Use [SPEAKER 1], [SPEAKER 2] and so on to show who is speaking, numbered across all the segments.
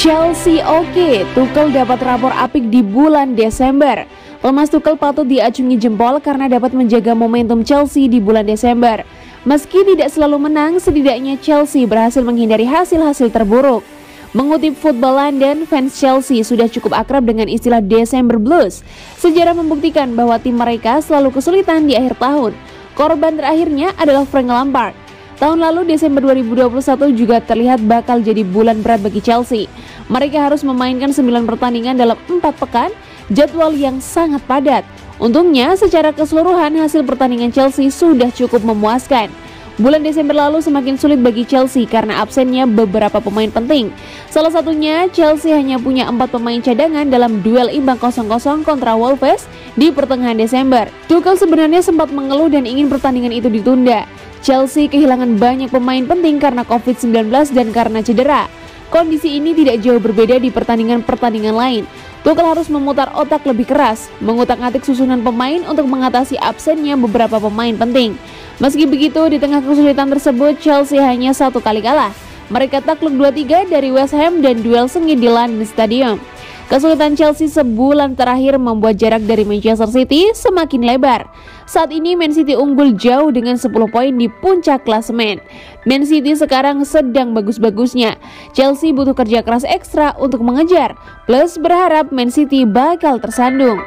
[SPEAKER 1] Chelsea oke, Tuchel dapat rapor apik di bulan Desember. Thomas Tuchel patut diacungi jempol karena dapat menjaga momentum Chelsea di bulan Desember. Meski tidak selalu menang, setidaknya Chelsea berhasil menghindari hasil-hasil terburuk. Mengutip Football London, fans Chelsea sudah cukup akrab dengan istilah December Blues. Sejarah membuktikan bahwa tim mereka selalu kesulitan di akhir tahun. Korban terakhirnya adalah Frank Lampard. Tahun lalu Desember 2021 juga terlihat bakal jadi bulan berat bagi Chelsea. Mereka harus memainkan 9 pertandingan dalam 4 pekan, jadwal yang sangat padat. Untungnya secara keseluruhan hasil pertandingan Chelsea sudah cukup memuaskan. Bulan Desember lalu semakin sulit bagi Chelsea karena absennya beberapa pemain penting. Salah satunya Chelsea hanya punya 4 pemain cadangan dalam duel imbang 0-0 kontra Wolves di pertengahan Desember. Tuchel sebenarnya sempat mengeluh dan ingin pertandingan itu ditunda. Chelsea kehilangan banyak pemain penting karena COVID-19 dan karena cedera. Kondisi ini tidak jauh berbeda di pertandingan-pertandingan lain. Tuchel harus memutar otak lebih keras, mengutak-atik susunan pemain untuk mengatasi absennya beberapa pemain penting. Meski begitu, di tengah kesulitan tersebut, Chelsea hanya 1 kali kalah. Mereka takluk 2-3 dari West Ham dan duel sengit di London Stadium. Kesulitan Chelsea sebulan terakhir membuat jarak dari Manchester City semakin lebar. Saat ini Man City unggul jauh dengan 10 poin di puncak klasemen. Man City sekarang sedang bagus-bagusnya. Chelsea butuh kerja keras ekstra untuk mengejar, plus berharap Man City bakal tersandung.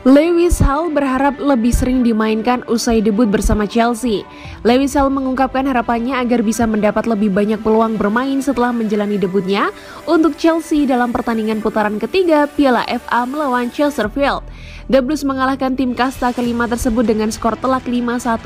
[SPEAKER 1] Lewis Hall berharap lebih sering dimainkan usai debut bersama Chelsea. Lewis Hall mengungkapkan harapannya agar bisa mendapat lebih banyak peluang bermain setelah menjalani debutnya untuk Chelsea dalam pertandingan putaran ketiga Piala FA melawan Chesterfield. The Blues mengalahkan tim kasta kelima tersebut dengan skor telak 5-1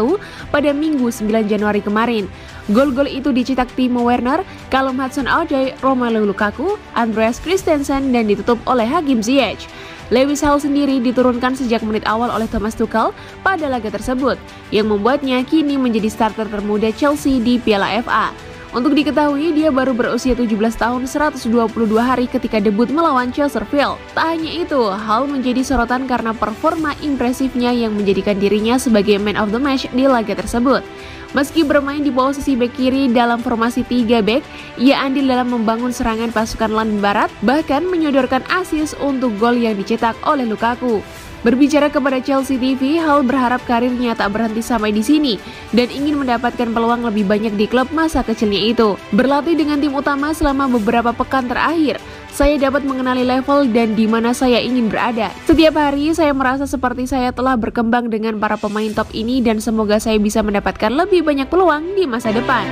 [SPEAKER 1] pada Minggu 9 Januari kemarin. Gol-gol itu dicetak Timo Werner, Callum Hudson-Odoi, Romelu Lukaku, Andreas Christensen dan ditutup oleh Hakim Ziyech. Lewis Hall sendiri diturunkan sejak menit awal oleh Thomas Tuchel pada laga tersebut, yang membuatnya kini menjadi starter termuda Chelsea di Piala FA. Untuk diketahui, dia baru berusia 17 tahun 122 hari ketika debut melawan Chesterfield. Tak hanya itu, Hall menjadi sorotan karena performa impresifnya yang menjadikan dirinya sebagai man of the match di laga tersebut. Meski bermain di posisi bek kiri dalam formasi 3 bek, ia andil dalam membangun serangan pasukan London Barat, bahkan menyodorkan assist untuk gol yang dicetak oleh Lukaku. Berbicara kepada Chelsea TV, Hall berharap karirnya tak berhenti sampai di sini dan ingin mendapatkan peluang lebih banyak di klub masa kecilnya itu. Berlatih dengan tim utama selama beberapa pekan terakhir, saya dapat mengenali level dan di mana saya ingin berada. Setiap hari saya merasa seperti saya telah berkembang dengan para pemain top ini dan semoga saya bisa mendapatkan lebih banyak peluang di masa depan.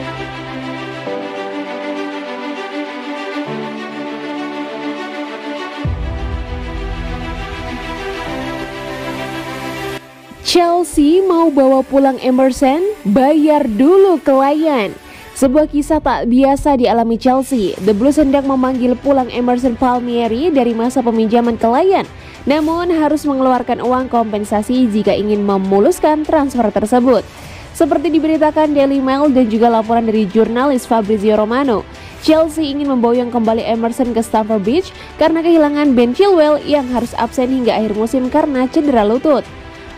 [SPEAKER 1] Chelsea mau bawa pulang Emerson, bayar dulu klien. Sebuah kisah tak biasa dialami Chelsea. The Blues hendak memanggil pulang Emerson Palmieri dari masa peminjaman klien, namun harus mengeluarkan uang kompensasi jika ingin memuluskan transfer tersebut. Seperti diberitakan Daily Mail dan juga laporan dari jurnalis Fabrizio Romano, Chelsea ingin memboyong kembali Emerson ke Stamford Bridge karena kehilangan Ben Chilwell yang harus absen hingga akhir musim karena cedera lutut.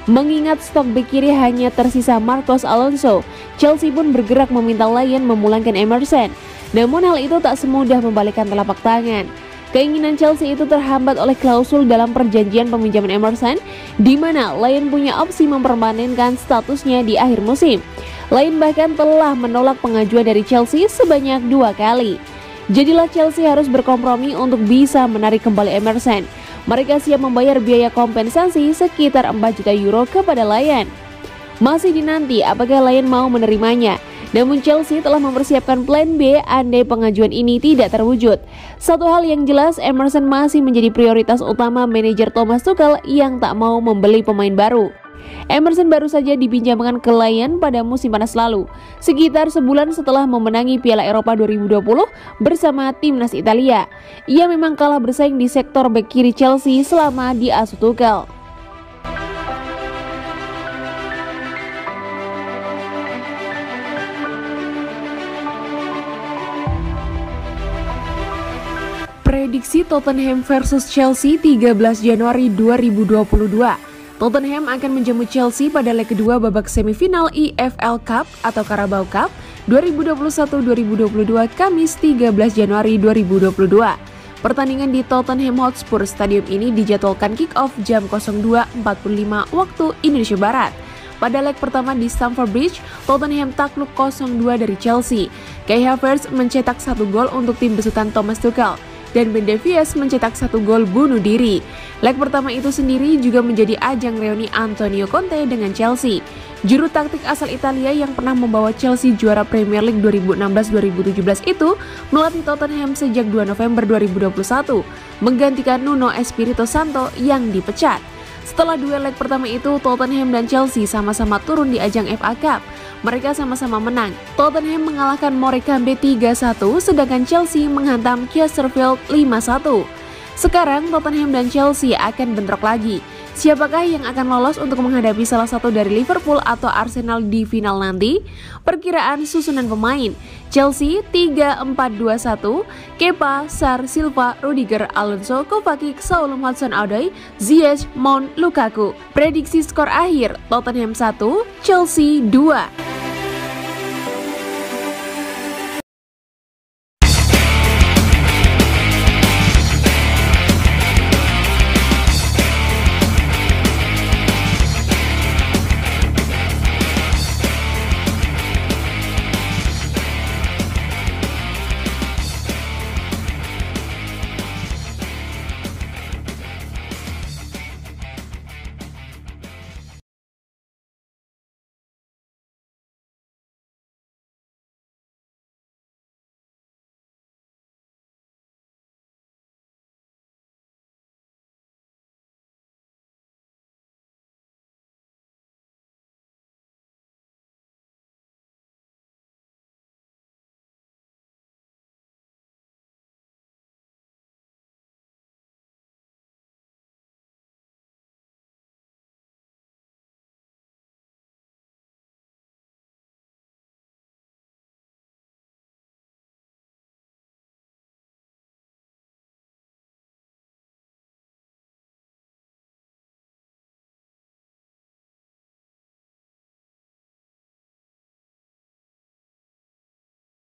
[SPEAKER 1] Mengingat stok bek kiri hanya tersisa Marcos Alonso, Chelsea pun bergerak meminta Lion memulangkan Emerson. Namun hal itu tak semudah membalikkan telapak tangan. Keinginan Chelsea itu terhambat oleh klausul dalam perjanjian peminjaman Emerson, di mana Lion punya opsi mempermanenkan statusnya di akhir musim. Lion bahkan telah menolak pengajuan dari Chelsea sebanyak 2 kali. Jadilah Chelsea harus berkompromi untuk bisa menarik kembali Emerson. Mereka siap membayar biaya kompensasi sekitar 4 juta euro kepada Lion. Masih dinanti apakah Lion mau menerimanya. Namun Chelsea telah mempersiapkan plan B andai pengajuan ini tidak terwujud. Satu hal yang jelas, Emerson masih menjadi prioritas utama manajer Thomas Tuchel yang tak mau membeli pemain baru. Emerson baru saja dipinjamkan ke Lion pada musim panas lalu, sekitar sebulan setelah memenangi Piala Eropa 2020 bersama timnas Italia. Ia memang kalah bersaing di sektor bek kiri Chelsea selama diasuh Tuchel. Prediksi Tottenham versus Chelsea 13 Januari 2022. Tottenham akan menjamu Chelsea pada leg kedua babak semifinal EFL Cup atau Carabao Cup 2021-2022 Kamis 13 Januari 2022. Pertandingan di Tottenham Hotspur Stadium ini dijadwalkan kick-off jam 02.45 waktu Indonesia Barat. Pada leg pertama di Stamford Bridge, Tottenham takluk 0-2 dari Chelsea. Kai Havertz mencetak 1 gol untuk tim besutan Thomas Tuchel dan Ben Davies mencetak 1 gol bunuh diri. Leg pertama itu sendiri juga menjadi ajang reuni Antonio Conte dengan Chelsea. Juru taktik asal Italia yang pernah membawa Chelsea juara Premier League 2016-2017 itu melatih Tottenham sejak 2 November 2021, menggantikan Nuno Espirito Santo yang dipecat. Setelah duel leg pertama itu, Tottenham dan Chelsea sama-sama turun di ajang FA Cup. Mereka sama-sama menang. Tottenham mengalahkan Morecambe 3-1, sedangkan Chelsea menghantam Chesterfield 5-1. Sekarang Tottenham dan Chelsea akan bentrok lagi. Siapakah yang akan lolos untuk menghadapi salah satu dari Liverpool atau Arsenal di final nanti? Perkiraan susunan pemain: Chelsea 3-4-2-1, Kepa, Sar, Silva, Rudiger, Alonso, Kovacic, Saul Hudson-Odoi, Ziyech, Mount, Lukaku. Prediksi skor akhir: Tottenham 1, Chelsea 2.